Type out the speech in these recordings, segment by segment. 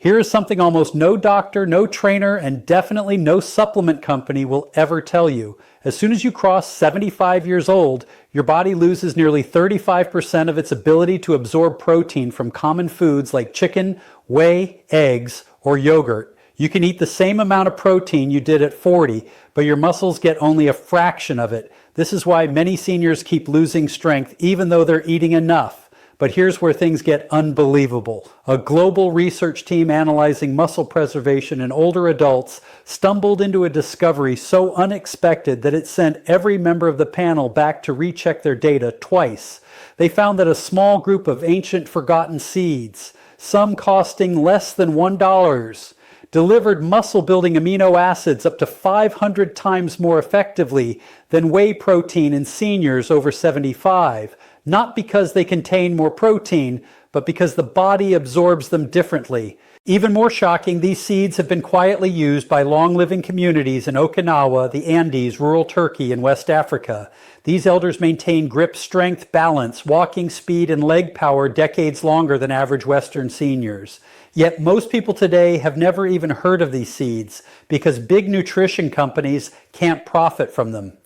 Here is something almost no doctor, no trainer, and definitely no supplement company will ever tell you. As soon as you cross 75 years old, your body loses nearly 35% of its ability to absorb protein from common foods like chicken, whey, eggs, or yogurt. You can eat the same amount of protein you did at 40, but your muscles get only a fraction of it. This is why many seniors keep losing strength even though they're eating enough. But here's where things get unbelievable. A global research team analyzing muscle preservation in older adults stumbled into a discovery so unexpected that it sent every member of the panel back to recheck their data twice. They found that a small group of ancient forgotten seeds, some costing less than $1, delivered muscle-building amino acids up to 500 times more effectively than whey protein in seniors over 75. Not because they contain more protein, but because the body absorbs them differently. Even more shocking, these seeds have been quietly used by long-living communities in Okinawa, the Andes, rural Turkey, and West Africa. These elders maintain grip strength, balance, walking speed, and leg power decades longer than average Western seniors. Yet most people today have never even heard of these seeds because big nutrition companies can't profit from them.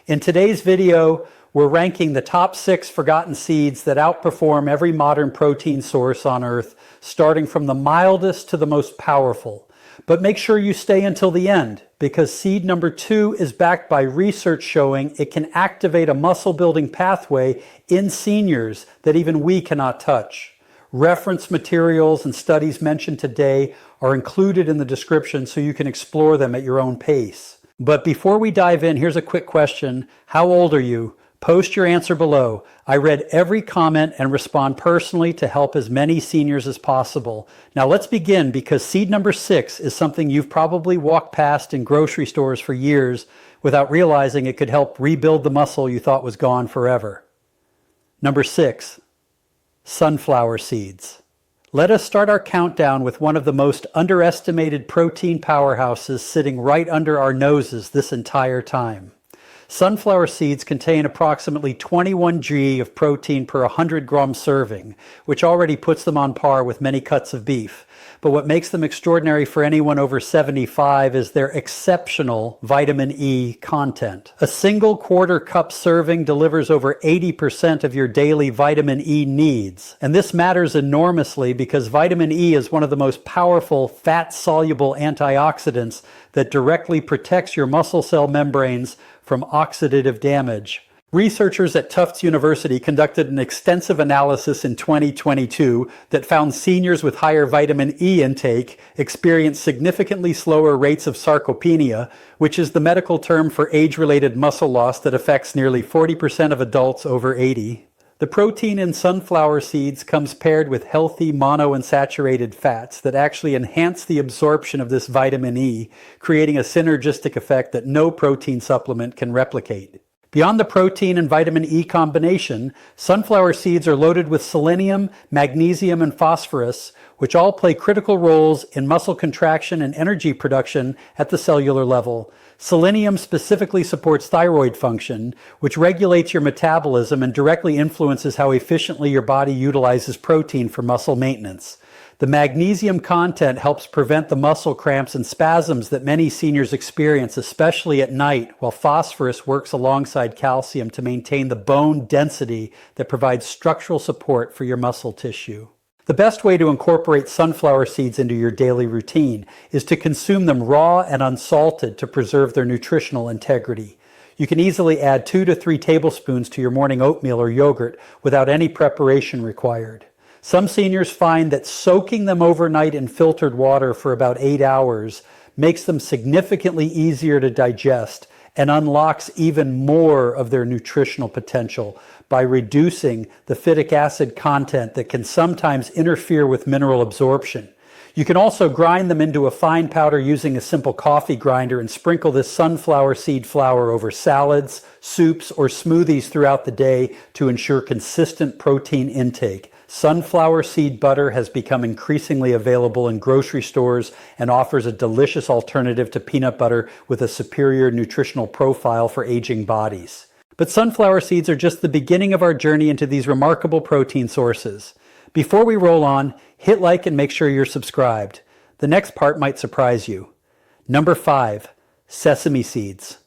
In today's video, we're ranking the top 6 forgotten seeds that outperform every modern protein source on Earth, starting from the mildest to the most powerful. But make sure you stay until the end, because seed number 2 is backed by research showing it can activate a muscle-building pathway in seniors that even we cannot touch. Reference materials and studies mentioned today are included in the description so you can explore them at your own pace. But before we dive in, here's a quick question. How old are you? Post your answer below. I read every comment and respond personally to help as many seniors as possible. Now let's begin, because seed number 6 is something you've probably walked past in grocery stores for years without realizing it could help rebuild the muscle you thought was gone forever. Number 6, sunflower seeds. Let us start our countdown with one of the most underestimated protein powerhouses sitting right under our noses this entire time. Sunflower seeds contain approximately 21 g of protein per 100-gram serving, which already puts them on par with many cuts of beef. But what makes them extraordinary for anyone over 75 is their exceptional vitamin E content. A single quarter-cup serving delivers over 80% of your daily vitamin E needs. And this matters enormously because vitamin E is one of the most powerful fat-soluble antioxidants that directly protects your muscle cell membranes from oxidative damage. Researchers at Tufts University conducted an extensive analysis in 2022 that found seniors with higher vitamin E intake experienced significantly slower rates of sarcopenia, which is the medical term for age-related muscle loss that affects nearly 40% of adults over 80. The protein in sunflower seeds comes paired with healthy monounsaturated fats that actually enhance the absorption of this vitamin E, creating a synergistic effect that no protein supplement can replicate. Beyond the protein and vitamin E combination, sunflower seeds are loaded with selenium, magnesium, and phosphorus, which all play critical roles in muscle contraction and energy production at the cellular level. Selenium specifically supports thyroid function, which regulates your metabolism and directly influences how efficiently your body utilizes protein for muscle maintenance. The magnesium content helps prevent the muscle cramps and spasms that many seniors experience, especially at night, while phosphorus works alongside calcium to maintain the bone density that provides structural support for your muscle tissue. The best way to incorporate sunflower seeds into your daily routine is to consume them raw and unsalted to preserve their nutritional integrity. You can easily add 2 to 3 tablespoons to your morning oatmeal or yogurt without any preparation required. Some seniors find that soaking them overnight in filtered water for about 8 hours makes them significantly easier to digest and unlocks even more of their nutritional potential by reducing the phytic acid content that can sometimes interfere with mineral absorption. You can also grind them into a fine powder using a simple coffee grinder and sprinkle this sunflower seed flour over salads, soups, or smoothies throughout the day to ensure consistent protein intake. Sunflower seed butter has become increasingly available in grocery stores and offers a delicious alternative to peanut butter with a superior nutritional profile for aging bodies. But sunflower seeds are just the beginning of our journey into these remarkable protein sources. Before we roll on, hit like and make sure you're subscribed. The next part might surprise you. Number 5, sesame seeds.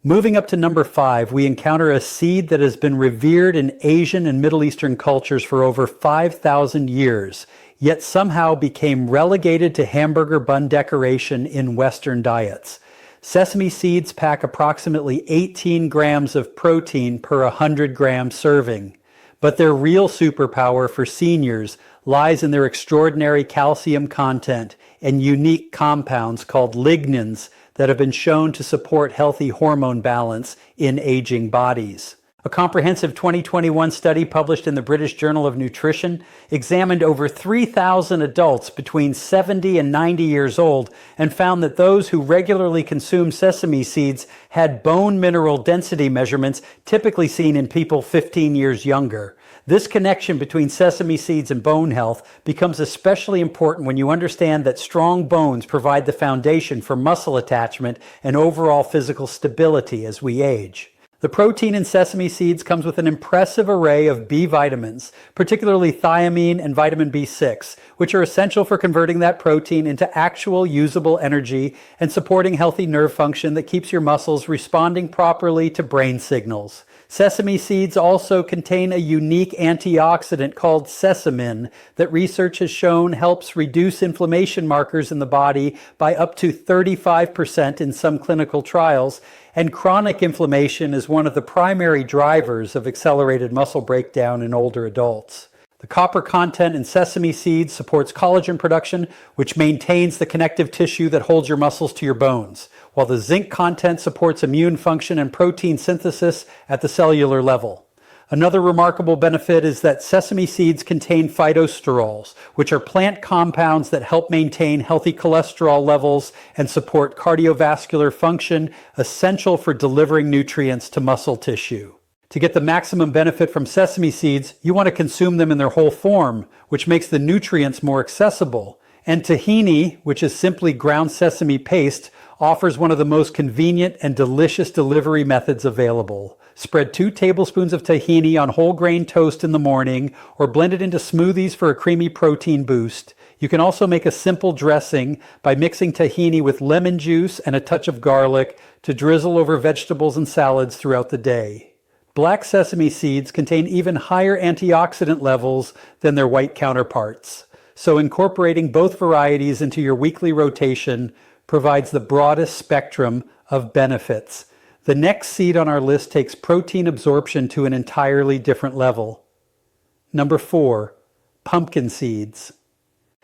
Moving up to number 5, we encounter a seed that has been revered in Asian and Middle Eastern cultures for over 5,000 years, yet somehow became relegated to hamburger bun decoration in Western diets. Sesame seeds pack approximately 18 grams of protein per 100-gram serving. But their real superpower for seniors lies in their extraordinary calcium content and unique compounds called lignans that have been shown to support healthy hormone balance in aging bodies. A comprehensive 2021 study published in the British Journal of Nutrition examined over 3,000 adults between 70 and 90 years old and found that those who regularly consumed sesame seeds had bone mineral density measurements typically seen in people 15 years younger. This connection between sesame seeds and bone health becomes especially important when you understand that strong bones provide the foundation for muscle attachment and overall physical stability as we age. The protein in sesame seeds comes with an impressive array of B vitamins, particularly thiamine and vitamin B6, which are essential for converting that protein into actual usable energy and supporting healthy nerve function that keeps your muscles responding properly to brain signals. Sesame seeds also contain a unique antioxidant called sesamin that research has shown helps reduce inflammation markers in the body by up to 35% in some clinical trials, and chronic inflammation is one of the primary drivers of accelerated muscle breakdown in older adults. The copper content in sesame seeds supports collagen production, which maintains the connective tissue that holds your muscles to your bones, while the zinc content supports immune function and protein synthesis at the cellular level. Another remarkable benefit is that sesame seeds contain phytosterols, which are plant compounds that help maintain healthy cholesterol levels and support cardiovascular function, essential for delivering nutrients to muscle tissue. To get the maximum benefit from sesame seeds, you want to consume them in their whole form, which makes the nutrients more accessible. And tahini, which is simply ground sesame paste, offers one of the most convenient and delicious delivery methods available. Spread 2 tablespoons of tahini on whole grain toast in the morning or blend it into smoothies for a creamy protein boost. You can also make a simple dressing by mixing tahini with lemon juice and a touch of garlic to drizzle over vegetables and salads throughout the day. Black sesame seeds contain even higher antioxidant levels than their white counterparts, so incorporating both varieties into your weekly rotation provides the broadest spectrum of benefits. The next seed on our list takes protein absorption to an entirely different level. Number 4, pumpkin seeds.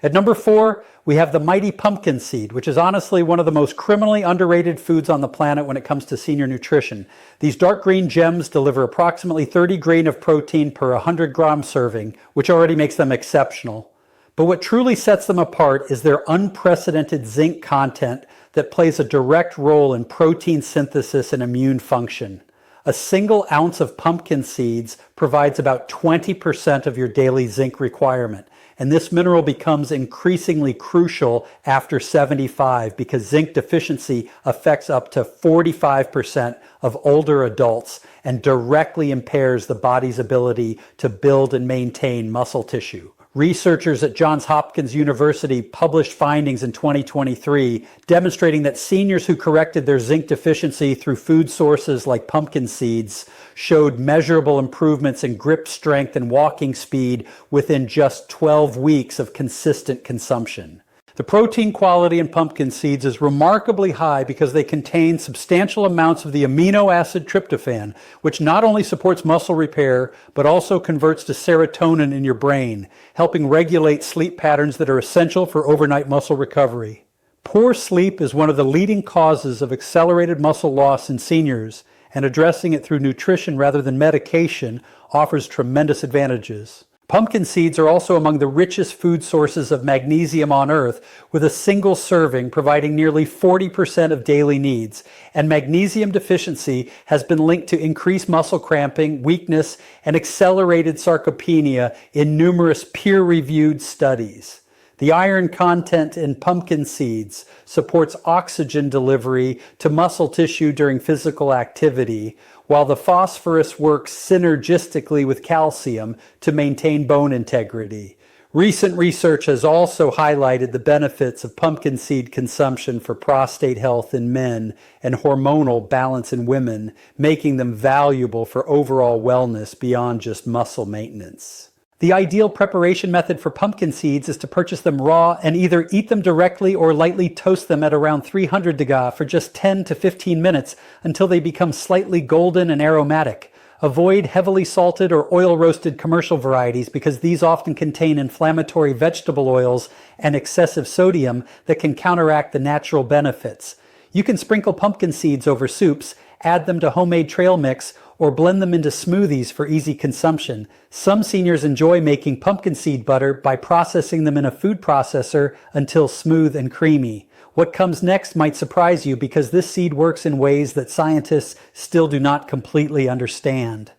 At number 4, we have the mighty pumpkin seed, which is honestly one of the most criminally underrated foods on the planet when it comes to senior nutrition. These dark green gems deliver approximately 30 grain of protein per 100-gram serving, which already makes them exceptional. But what truly sets them apart is their unprecedented zinc content that plays a direct role in protein synthesis and immune function. A single ounce of pumpkin seeds provides about 20% of your daily zinc requirement. And this mineral becomes increasingly crucial after 75 because zinc deficiency affects up to 45% of older adults and directly impairs the body's ability to build and maintain muscle tissue. Researchers at Johns Hopkins University published findings in 2023 demonstrating that seniors who corrected their zinc deficiency through food sources like pumpkin seeds showed measurable improvements in grip strength and walking speed within just 12 weeks of consistent consumption. The protein quality in pumpkin seeds is remarkably high because they contain substantial amounts of the amino acid tryptophan, which not only supports muscle repair, but also converts to serotonin in your brain, helping regulate sleep patterns that are essential for overnight muscle recovery. Poor sleep is one of the leading causes of accelerated muscle loss in seniors, and addressing it through nutrition rather than medication offers tremendous advantages. Pumpkin seeds are also among the richest food sources of magnesium on Earth, with a single serving providing nearly 40% of daily needs. And magnesium deficiency has been linked to increased muscle cramping, weakness, and accelerated sarcopenia in numerous peer-reviewed studies. The iron content in pumpkin seeds supports oxygen delivery to muscle tissue during physical activity, while the phosphorus works synergistically with calcium to maintain bone integrity. Recent research has also highlighted the benefits of pumpkin seed consumption for prostate health in men and hormonal balance in women, making them valuable for overall wellness beyond just muscle maintenance. The ideal preparation method for pumpkin seeds is to purchase them raw and either eat them directly or lightly toast them at around 300 degrees for just 10 to 15 minutes until they become slightly golden and aromatic. Avoid heavily salted or oil-roasted commercial varieties because these often contain inflammatory vegetable oils and excessive sodium that can counteract the natural benefits. You can sprinkle pumpkin seeds over soups, add them to homemade trail mix, or blend them into smoothies for easy consumption. Some seniors enjoy making pumpkin seed butter by processing them in a food processor until smooth and creamy. What comes next might surprise you because this seed works in ways that scientists still do not completely understand.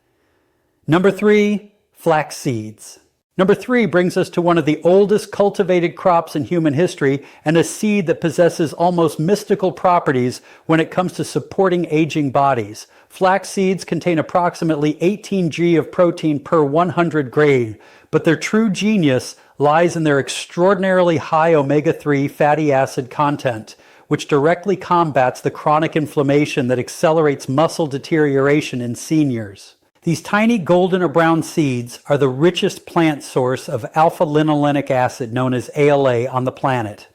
Number 3, flax seeds. Number 3 brings us to one of the oldest cultivated crops in human history and a seed that possesses almost mystical properties when it comes to supporting aging bodies. Flax seeds contain approximately 18 g of protein per 100 grams, but their true genius lies in their extraordinarily high omega-3 fatty acid content, which directly combats the chronic inflammation that accelerates muscle deterioration in seniors. These tiny golden or brown seeds are the richest plant source of alpha-linolenic acid, known as ALA, on the planet.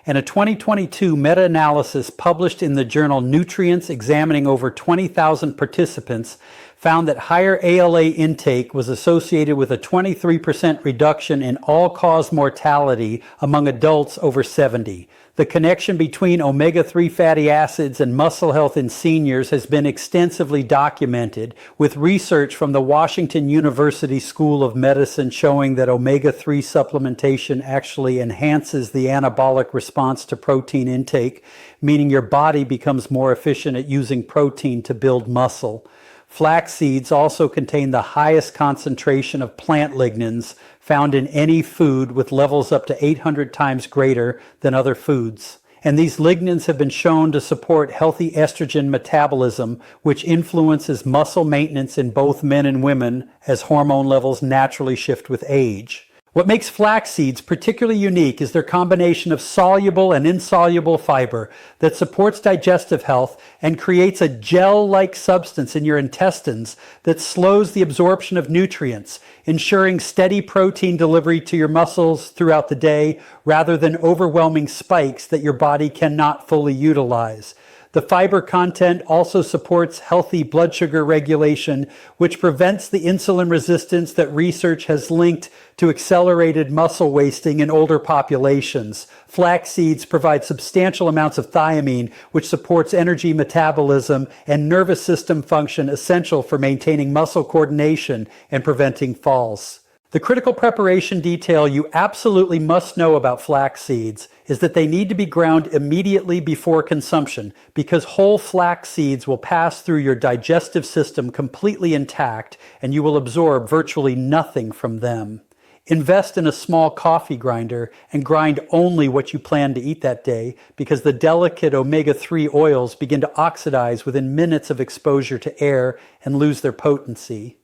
And a 2022 meta-analysis published in the journal Nutrients, examining over 20,000 participants, found that higher ALA intake was associated with a 23% reduction in all-cause mortality among adults over 70. The connection between omega-3 fatty acids and muscle health in seniors has been extensively documented, with research from the Washington University School of Medicine showing that omega-3 supplementation actually enhances the anabolic response to protein intake, meaning your body becomes more efficient at using protein to build muscle. Flax seeds also contain the highest concentration of plant lignans found in any food, with levels up to 800 times greater than other foods. And these lignans have been shown to support healthy estrogen metabolism, which influences muscle maintenance in both men and women as hormone levels naturally shift with age. What makes flax seeds particularly unique is their combination of soluble and insoluble fiber that supports digestive health and creates a gel-like substance in your intestines that slows the absorption of nutrients, ensuring steady protein delivery to your muscles throughout the day rather than overwhelming spikes that your body cannot fully utilize. The fiber content also supports healthy blood sugar regulation, which prevents the insulin resistance that research has linked to accelerated muscle wasting in older populations. Flax seeds provide substantial amounts of thiamine, which supports energy metabolism and nervous system function, essential for maintaining muscle coordination and preventing falls. The critical preparation detail you absolutely must know about flax seeds is that they need to be ground immediately before consumption, because whole flax seeds will pass through your digestive system completely intact and you will absorb virtually nothing from them. Invest in a small coffee grinder and grind only what you plan to eat that day, because the delicate omega-3 oils begin to oxidize within minutes of exposure to air and lose their potency.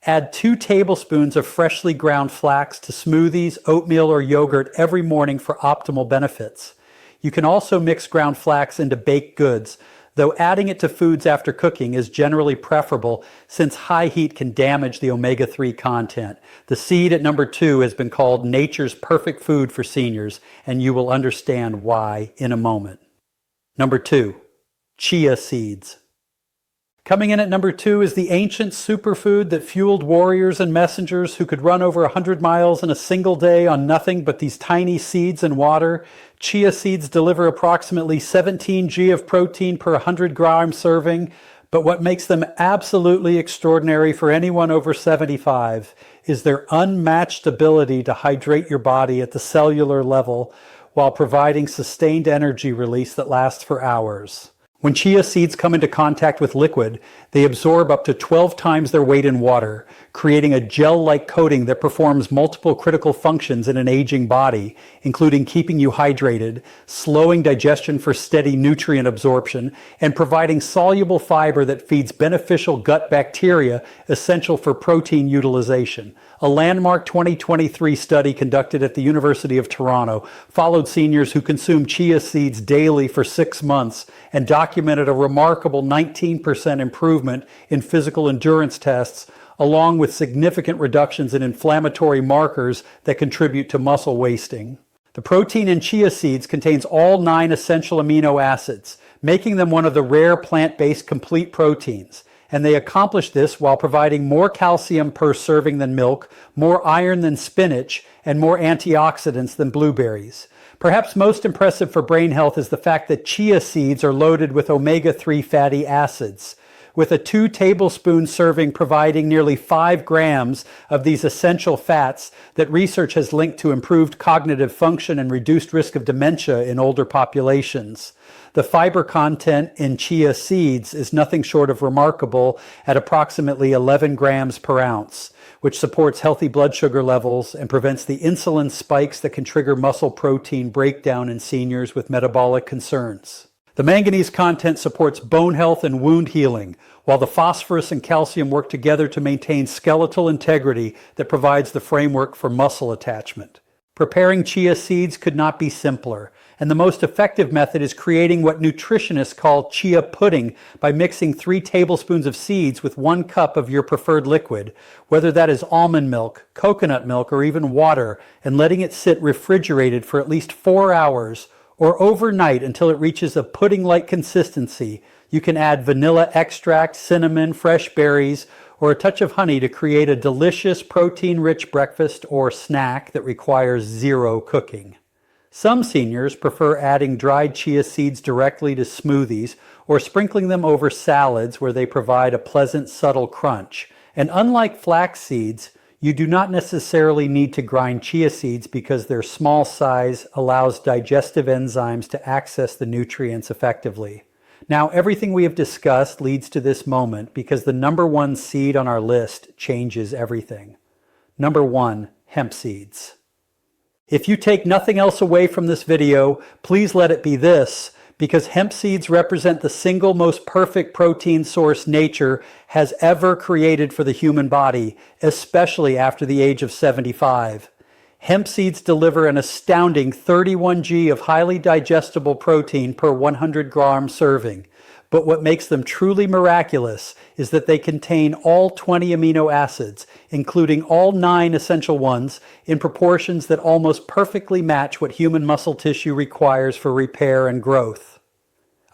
Add 2 tablespoons of freshly ground flax to smoothies, oatmeal, or yogurt every morning for optimal benefits. You can also mix ground flax into baked goods, though adding it to foods after cooking is generally preferable since high heat can damage the omega-3 content. The seed at number 2 has been called nature's perfect food for seniors, and you will understand why in a moment. Number 2, chia seeds. Coming in at number 2 is the ancient superfood that fueled warriors and messengers who could run over 100 miles in a single day on nothing but these tiny seeds and water. Chia seeds deliver approximately 17 g of protein per 100 gram serving, but what makes them absolutely extraordinary for anyone over 75 is their unmatched ability to hydrate your body at the cellular level while providing sustained energy release that lasts for hours. When chia seeds come into contact with liquid, they absorb up to 12 times their weight in water, creating a gel-like coating that performs multiple critical functions in an aging body, including keeping you hydrated, slowing digestion for steady nutrient absorption, and providing soluble fiber that feeds beneficial gut bacteria essential for protein utilization. A landmark 2023 study conducted at the University of Toronto followed seniors who consumed chia seeds daily for 6 months and documented a remarkable 19% improvement in physical endurance tests, along with significant reductions in inflammatory markers that contribute to muscle wasting. The protein in chia seeds contains all 9 essential amino acids, making them one of the rare plant-based complete proteins. And they accomplish this while providing more calcium per serving than milk, more iron than spinach, and more antioxidants than blueberries. Perhaps most impressive for brain health is the fact that chia seeds are loaded with omega-3 fatty acids, with a 2 tablespoon serving providing nearly 5 grams of these essential fats that research has linked to improved cognitive function and reduced risk of dementia in older populations. The fiber content in chia seeds is nothing short of remarkable at approximately 11 grams per ounce, which supports healthy blood sugar levels and prevents the insulin spikes that can trigger muscle protein breakdown in seniors with metabolic concerns. The manganese content supports bone health and wound healing, while the phosphorus and calcium work together to maintain skeletal integrity that provides the framework for muscle attachment. Preparing chia seeds could not be simpler, and the most effective method is creating what nutritionists call chia pudding by mixing 3 tablespoons of seeds with 1 cup of your preferred liquid, whether that is almond milk, coconut milk, or even water, and letting it sit refrigerated for at least 4 hours or overnight until it reaches a pudding-like consistency. You can add vanilla extract, cinnamon, fresh berries, or a touch of honey to create a delicious protein-rich breakfast or snack that requires 0 cooking. Some seniors prefer adding dried chia seeds directly to smoothies or sprinkling them over salads where they provide a pleasant, subtle crunch. And unlike flax seeds, you do not necessarily need to grind chia seeds because their small size allows digestive enzymes to access the nutrients effectively. Now, everything we have discussed leads to this moment because the number 1 seed on our list changes everything. Number 1, hemp seeds. If you take nothing else away from this video, please let it be this, because hemp seeds represent the single most perfect protein source nature has ever created for the human body, especially after the age of 75. Hemp seeds deliver an astounding 31 g of highly digestible protein per 100 gram serving. But what makes them truly miraculous is that they contain all 20 amino acids, including all 9 essential ones, in proportions that almost perfectly match what human muscle tissue requires for repair and growth.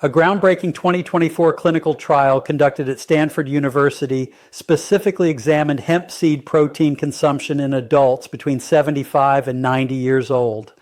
A groundbreaking 2024 clinical trial conducted at Stanford University specifically examined hemp seed protein consumption in adults between 75 and 90 years old.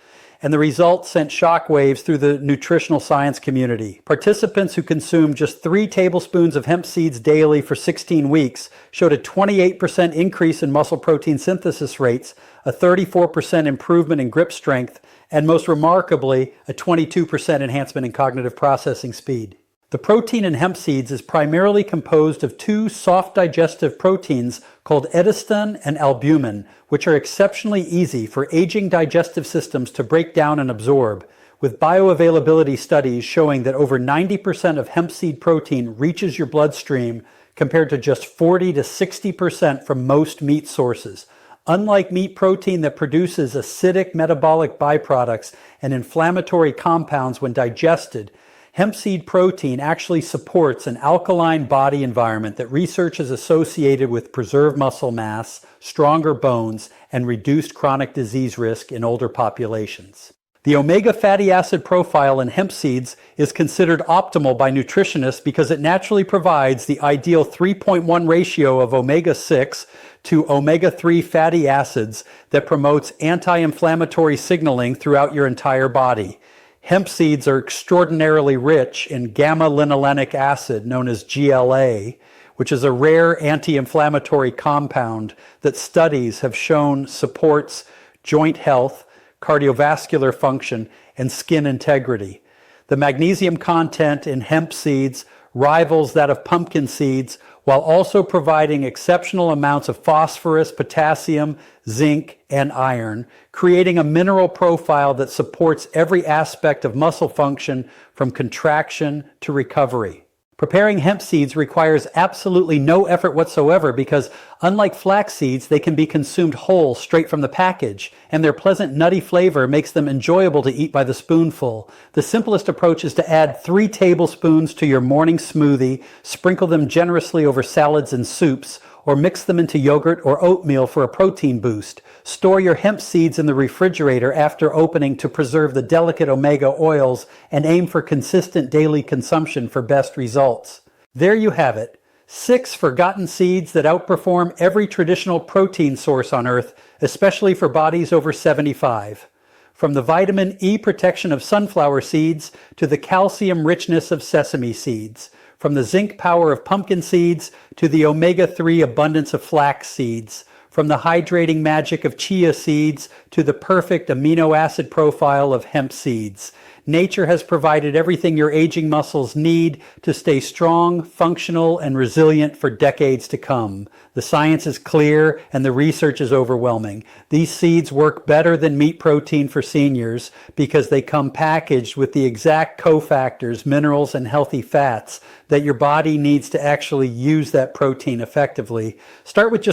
And the results sent shockwaves through the nutritional science community. Participants who consumed just 3 tablespoons of hemp seeds daily for 16 weeks showed a 28% increase in muscle protein synthesis rates, a 34% improvement in grip strength, and most remarkably, a 22% enhancement in cognitive processing speed. The protein in hemp seeds is primarily composed of 2 soft digestive proteins called edestin and albumin, which are exceptionally easy for aging digestive systems to break down and absorb, with bioavailability studies showing that over 90% of hemp seed protein reaches your bloodstream compared to just 40 to 60% from most meat sources. Unlike meat protein that produces acidic metabolic byproducts and inflammatory compounds when digested, hemp seed protein actually supports an alkaline body environment that research has associated with preserved muscle mass, stronger bones, and reduced chronic disease risk in older populations. The omega fatty acid profile in hemp seeds is considered optimal by nutritionists because it naturally provides the ideal 3.1 ratio of omega-6 to omega-3 fatty acids that promotes anti-inflammatory signaling throughout your entire body. Hemp seeds are extraordinarily rich in gamma-linolenic acid, known as GLA, which is a rare anti-inflammatory compound that studies have shown supports joint health, cardiovascular function, and skin integrity. The magnesium content in hemp seeds rivals that of pumpkin seeds, while also providing exceptional amounts of phosphorus, potassium, zinc, and iron, creating a mineral profile that supports every aspect of muscle function from contraction to recovery. Preparing hemp seeds requires absolutely no effort whatsoever because, unlike flax seeds, they can be consumed whole straight from the package, and their pleasant nutty flavor makes them enjoyable to eat by the spoonful. The simplest approach is to add 3 tablespoons to your morning smoothie, sprinkle them generously over salads and soups, or mix them into yogurt or oatmeal for a protein boost. Store your hemp seeds in the refrigerator after opening to preserve the delicate omega oils and aim for consistent daily consumption for best results. There you have it. 6 forgotten seeds that outperform every traditional protein source on Earth, especially for bodies over 75. From the vitamin E protection of sunflower seeds to the calcium richness of sesame seeds. From the zinc power of pumpkin seeds to the omega-3 abundance of flax seeds. From the hydrating magic of chia seeds to the perfect amino acid profile of hemp seeds. Nature has provided everything your aging muscles need to stay strong, functional, and resilient for decades to come. The science is clear and the research is overwhelming. These seeds work better than meat protein for seniors because they come packaged with the exact cofactors, minerals, and healthy fats that your body needs to actually use that protein effectively. Start with just